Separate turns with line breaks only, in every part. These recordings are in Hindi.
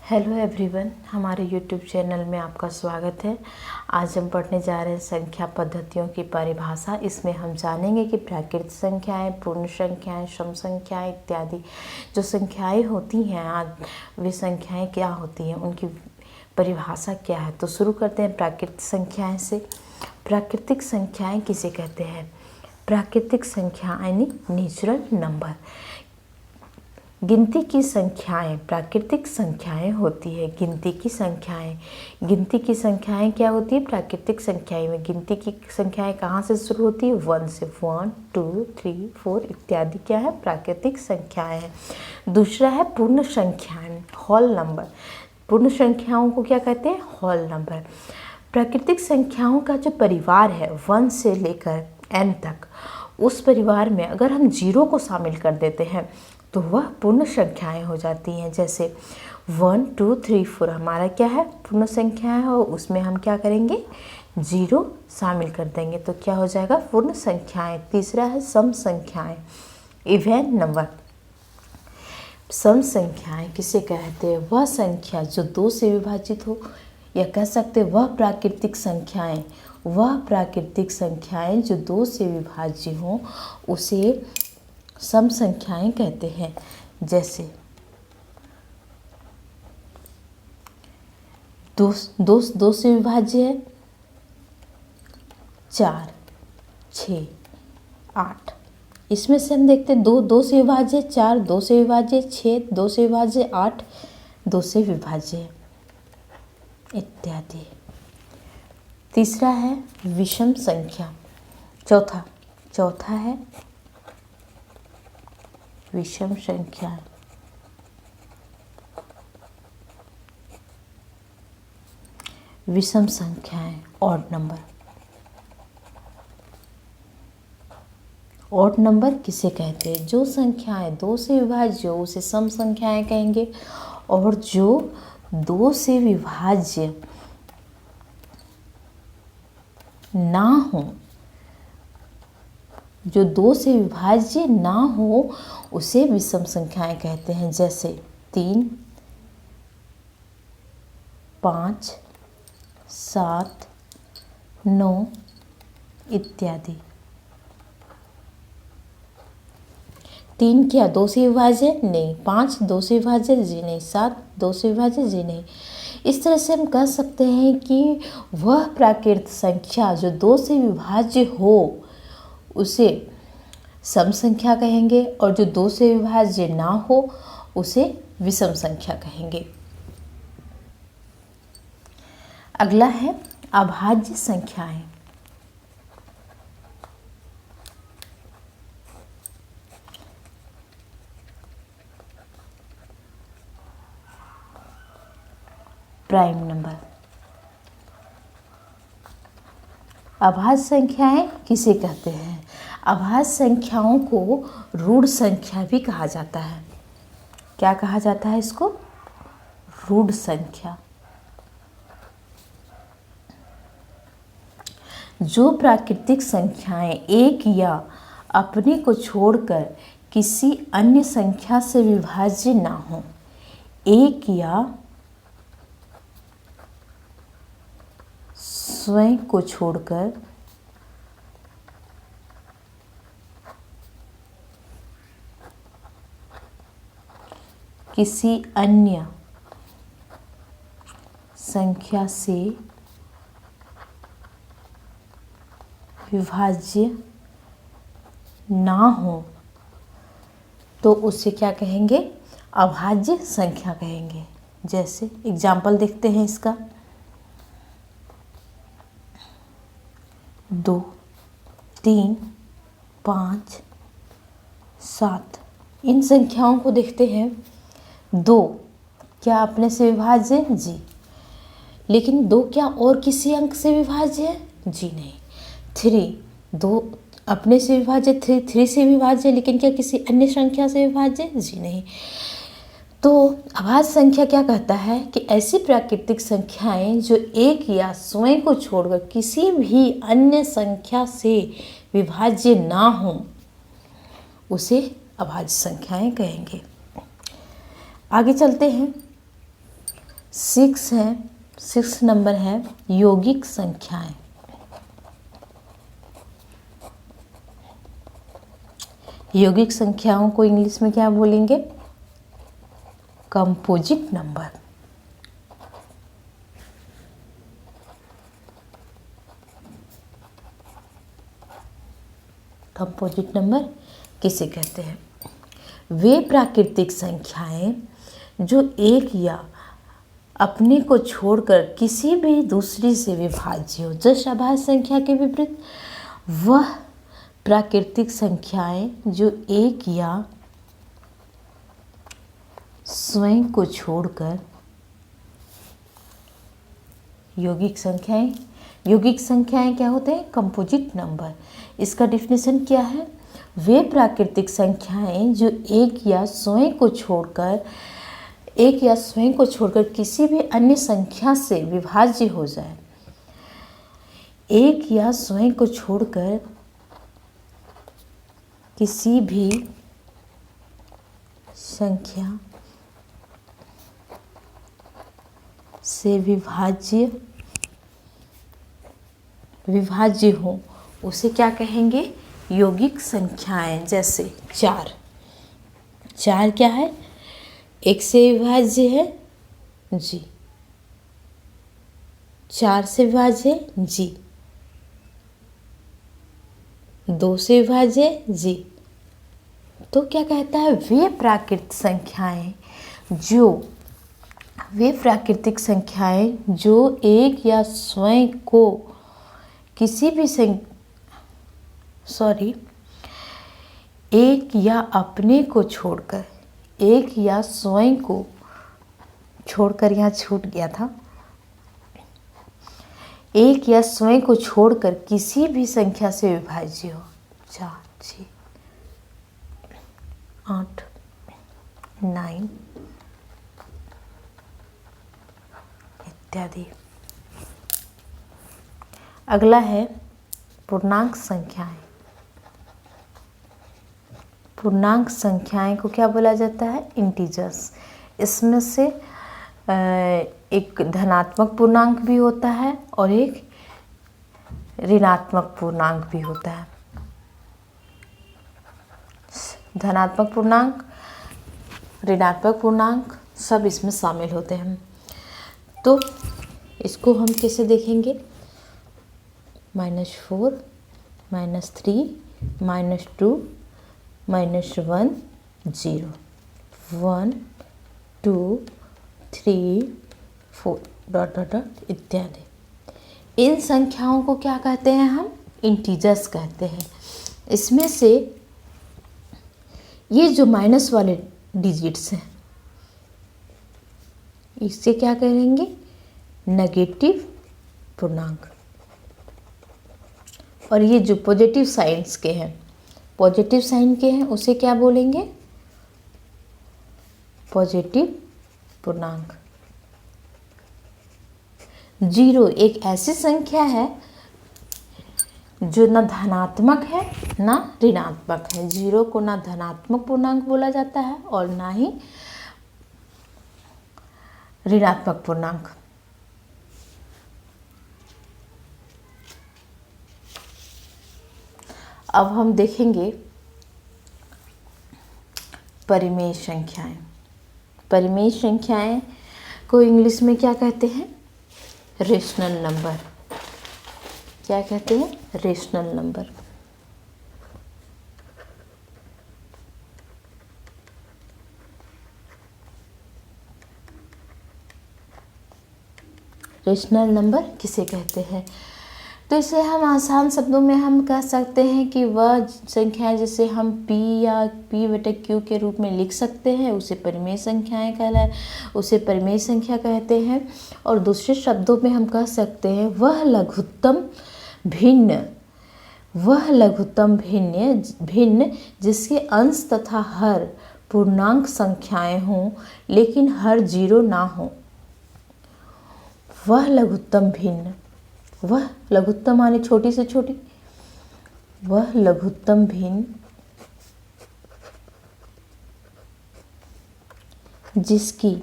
हेलो एवरीवन, हमारे यूट्यूब चैनल में आपका स्वागत है। आज हम पढ़ने जा रहे हैं संख्या पद्धतियों की परिभाषा। इसमें हम जानेंगे कि प्राकृत संख्याएं, पूर्ण संख्याएं, सम संख्याएं इत्यादि जो संख्याएं होती हैं आज वे संख्याएं क्या होती हैं, उनकी परिभाषा क्या है। तो शुरू करते हैं प्राकृतिक संख्याएं से। प्राकृतिक संख्याएं किसे कहते हैं? प्राकृतिक संख्या यानी नेचुरल नंबर। गिनती की संख्याएं प्राकृतिक संख्याएं होती है। गिनती की संख्याएं क्या होती है? प्राकृतिक संख्याएं में गिनती की संख्याएं कहाँ से शुरू होती है? 1 से। 1 2 3 4 इत्यादि क्या है? प्राकृतिक संख्याएं हैं। दूसरा है पूर्ण संख्याएं, होल नंबर। पूर्ण संख्याओं को क्या कहते हैं? Whole number. प्राकृतिक संख्याओं का जो परिवार है 1 से लेकर n तक, उस परिवार में अगर हम 0 को शामिल कर देते हैं तो वह पूर्ण संख्याएं हो जाती हैं। जैसे 1 2 3 4 हमारा क्या है? पूर्ण संख्या है और उसमें हम क्या करेंगे? 0 शामिल कर देंगे तो क्या हो जाएगा? पूर्ण संख्याएं। तीसरा है सम संख्याएं, इवन नंबर। सम संख्याएं किसे कहते हैं? वह संख्या जो 2 से विभाजित हो, या कह सकते हैं वह प्राकृतिक संख्याएं जो 2 से विभाज्य हों उसे सम संख्याएं कहते हैं। जैसे 2 से विभाज्य है 4 6 8। इसमें से हम देखते हैं 2 से विभाज्य 4, 2 से विभाज्य 6, 2 से विभाज्य 8, 2 से विभाज्य इत्यादि। तीसरा है विषम संख्या। चौथा है विषम संख्या। विषम संख्याएं, ऑड नंबर। ऑड नंबर किसे कहते हैं? जो संख्याएं 2 से विभाज्य हो उसे सम संख्याएं कहेंगे, और जो 2 से विभाज्य ना हो, जो 2 से विभाज्य ना हो उसे विषम संख्याएं कहते हैं। जैसे 3 5 7 9 इत्यादि। 3 क्या 2 से विभाज्य? नहीं। 5 2 से विभाज्य? जी नहीं। 7 2 से विभाज्य? जी नहीं। इस तरह से हम कह सकते हैं कि वह प्राकृत संख्या जो 2 से विभाज्य हो उसे सम संख्या कहेंगे, और जो 2 से विभाज्य ना हो उसे विषम संख्या कहेंगे। अगला है अभाज्य संख्याएं। Prime number. अभाज्य संख्याएं किसे कहते हैं? अभाज्य संख्याओं को रूढ़ संख्या भी कहा जाता है। क्या कहा जाता है इसको? रूढ़ संख्या। जो प्राकृतिक संख्याएं एक या अपने को छोड़कर किसी अन्य संख्या से विभाज्य ना हो। एक या स्वयं को छोड़कर किसी अन्य संख्या से विभाज्य ना हो तो उसे क्या कहेंगे? अभाज्य संख्या कहेंगे। जैसे एग्जाम्पल देखते हैं इसका। 2 3 5 7 इन संख्याओं को देखते हैं। 2 क्या अपने से विभाज्य है? जी। लेकिन 2 क्या और किसी अंक से विभाज्य है? जी नहीं। 3 2 अपने से विभाज्य, 3 से विभाज्य, लेकिन क्या किसी अन्य संख्या से विभाज्य? जी नहीं। तो अभाज्य संख्या क्या कहता है कि ऐसी प्राकृतिक संख्याएं जो एक या स्वयं को छोड़कर किसी भी अन्य संख्या से विभाज्य ना हो उसे अभाज्य संख्याएं कहेंगे। आगे चलते हैं। 6 है, 6 नंबर है यौगिक संख्याएं। यौगिक संख्याओं को इंग्लिश में क्या बोलेंगे? Composite number. कंपोजिट नंबर किसे कहते हैं? वे प्राकृतिक संख्याएं जो एक या अपने को छोड़कर किसी भी दूसरी से विभाज्य हो। जैसे अभाज्य संख्या के विपरीत वह प्राकृतिक संख्याएं जो एक या स्वयं को छोड़कर यौगिक संख्याएं। यौगिक संख्याएं क्या होते हैं? Composite number. इसका डेफिनेशन क्या है? वे प्राकृतिक संख्याएं जो एक या स्वयं को छोड़कर किसी भी अन्य संख्या से विभाज्य हो जाए। एक या स्वयं को छोड़कर किसी भी संख्या से विभाज्य हो, उसे क्या कहेंगे? यौगिक संख्याएं। जैसे 4 क्या है? 1 से विभाज्य है जी, 4 से विभाज्य है जी, 2 से विभाज्य है जी। तो क्या कहता है? वे प्राकृतिक संख्याएं जो एक या स्वयं को किसी भी एक या अपने को छोड़कर, एक या स्वयं को छोड़कर, यहाँ छूट गया था, एक या स्वयं को छोड़कर किसी भी संख्या से विभाज्य हो। 4, 6, 8, 9 इत्यादि। अगला है पूर्णांक संख्याएं। पूर्णांक संख्याएं को क्या बोला जाता है? इंटीजर्स। इसमें से एक धनात्मक पूर्णांक भी होता है और एक ऋणात्मक पूर्णांक भी होता है। धनात्मक पूर्णांक, ऋणात्मक पूर्णांक सब इसमें शामिल होते हैं। तो इसको हम कैसे देखेंगे? -4, -3, -2, -1, 0, 1, 2, 3, 4 ... इत्यादि। इन संख्याओं को क्या कहते हैं हम? इंटीजर्स कहते हैं। इसमें से ये जो माइनस वाले डिजिट्स हैं, इससे क्या करेंगे? नेगेटिव पूर्णांक। और ये जो पॉजिटिव साइंस के हैं, पॉजिटिव साइन के हैं, उसे क्या बोलेंगे? पॉजिटिव पूर्णांक। 0 एक ऐसी संख्या है जो न धनात्मक है ना ऋणात्मक है। 0 को ना धनात्मक पूर्णांक बोला जाता है और ना ही ऋणात्मक पूर्णांक। अब हम देखेंगे परिमेय संख्याएं। परिमेय संख्याएं को इंग्लिश में क्या कहते हैं? Rational number. क्या कहते हैं? Rational number. रेशनल नंबर किसे कहते हैं? तो इसे हम आसान शब्दों में हम कह सकते हैं कि वह संख्याएं जिसे हम P या P/Q के रूप में लिख सकते हैं उसे परिमेय संख्याएं उसे परिमेय संख्या कहते हैं। और दूसरे शब्दों में हम कह सकते हैं वह लघुत्तम भिन्न जिसके अंश तथा हर पूर्णांक संख्याएं हों लेकिन हर 0 ना हो। वह लघुत्तम भिन्न, वह लघुत्तम माने छोटी से छोटी, वह लघुत्तम भिन्न जिसकी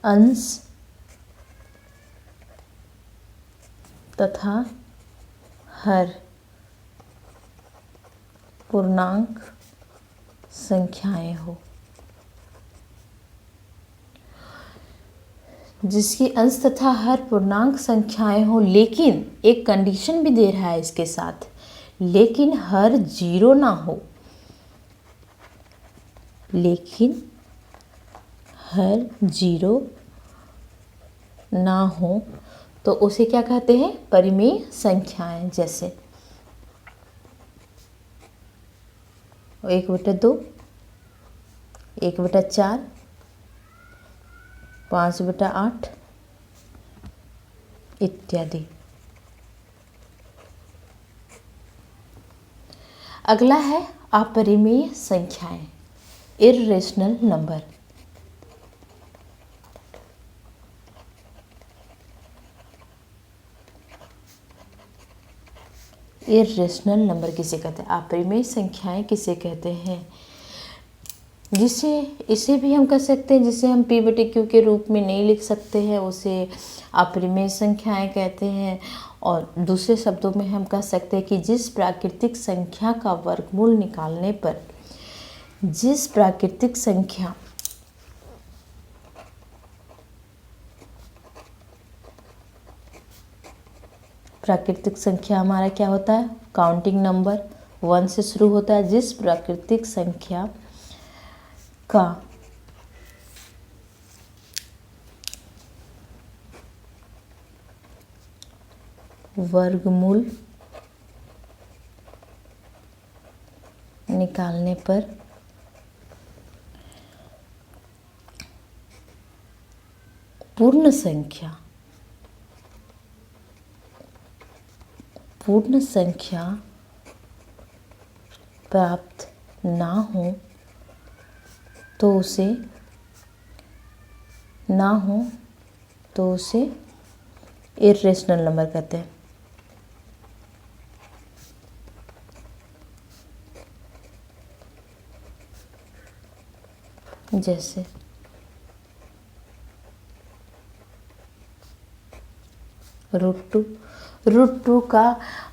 अंश तथा हर पूर्णांक संख्याएं हो, जिसकी अंश तथा हर पूर्णांक संख्याएं हो, लेकिन एक कंडीशन भी दे रहा है इसके साथ, लेकिन हर जीरो ना हो, लेकिन हर जीरो ना हो, तो उसे क्या कहते हैं? परिमेय संख्याएं। जैसे 1/2, 1/4, 5/8 इत्यादि। अगला है अपरिमेय संख्याएं, इर्रेशनल नंबर। इर्रेशनल नंबर किसे कहते हैं? अपरिमेय संख्याएं किसे कहते हैं? इसे भी हम कह सकते हैं, जिसे हम p/q के रूप में नहीं लिख सकते हैं, उसे अपरिमेय संख्याएं कहते हैं। और दूसरे शब्दों में हम कह सकते हैं कि जिस प्राकृतिक संख्या का वर्गमूल निकालने पर, जिस प्राकृतिक संख्या हमारा क्या होता है? काउंटिंग नंबर 1 से शुरू होता है। जिस प्राकृतिक संख्या का वर्गमूल निकालने पर पूर्ण संख्या प्राप्त ना हो तो उसे इर्रेशनल नंबर कहते हैं। जैसे √2 का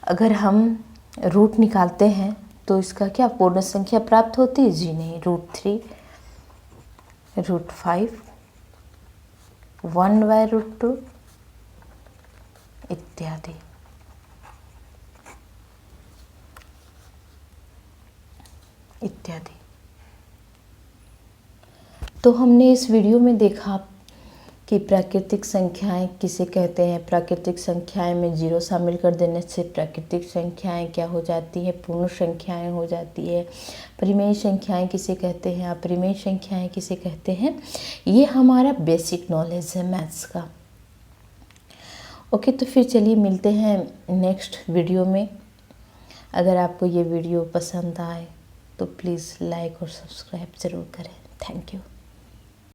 अगर हम रूट निकालते हैं तो इसका क्या पूर्ण संख्या प्राप्त होती है? जी नहीं। √3, √5, 1/√2 इत्यादि। तो हमने इस वीडियो में देखा कि प्राकृतिक संख्याएं किसे कहते हैं। प्राकृतिक संख्याएं में 0 शामिल कर देने से प्राकृतिक संख्याएं क्या हो जाती है? पूर्ण संख्याएं हो जाती है। परिमेय संख्याएं किसे कहते हैं? अपरिमेय संख्याएं किसे कहते हैं? ये हमारा बेसिक नॉलेज है मैथ्स का। ओके, तो फिर चलिए मिलते हैं नेक्स्ट वीडियो में। अगर आपको ये वीडियो पसंद आए तो प्लीज़ लाइक और सब्सक्राइब ज़रूर करें। Thank you.